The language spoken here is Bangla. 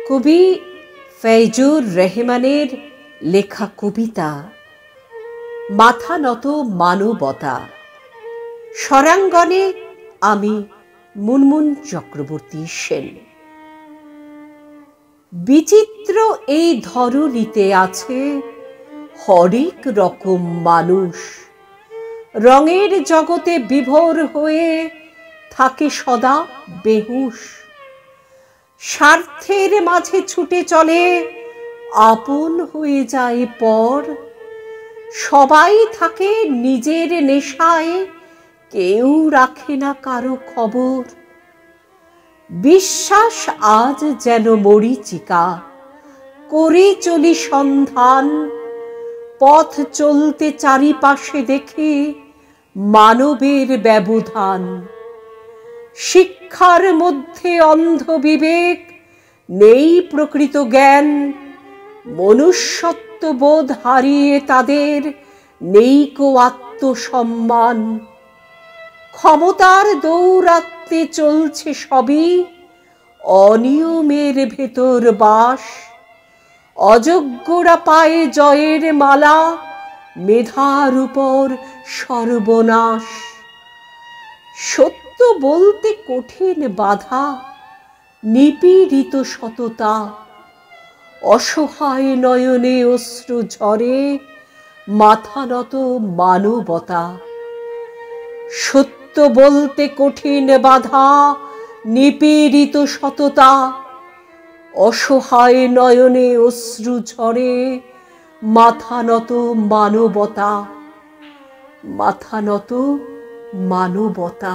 কবি ফৈজুর রহমানের লেখা কবিতা মাথা নত মানবতা। স্বরাঙ্গনে আমি মুনমুন চক্রবর্তী সেন। বিচিত্র এই ধরণীতে আছে হরেক রকম মানুষ, রঙের জগতে বিভোর হয়ে থাকে সদা বেহুশ। স্বার্থের মাঝে ছুটে চলে, আপন হয়ে যায় পর। সবাই থাকে নিজের নেশায়, কেউ রাখে না কারো খবর। বিশ্বাস আজ যেন মরীচিকা, করে চলি সন্ধান। পথ চলতে চারিপাশে দেখি মানবের ব্যবধান। শিক্ষার মধ্যে অন্ধ বিবেক, নেই প্রকৃত জ্ঞান। মনুষ্যত্ব বোধ হারিয়ে তাদের নেই কো আত্মসম্মান। ক্ষমতার দৌরাত্ম্যে চলছে সবই, অনিয়মের ভেতর বাস। অযোগ্যরা পায় জয়ের মালা, মেধার উপর সর্বনাশ। সত্য বলতে কঠিন বাধা, নিপীড়িত সততা। অসহায় নয়নে অশ্রু ঝরে, মাথা নত মানবতা। সত্য বলতে কঠিন বাধা, নিপীড়িত সততা। অসহায় নয়নে অশ্রু ঝরে, মাথা নত মানবতা। মাথা নত মানবতা।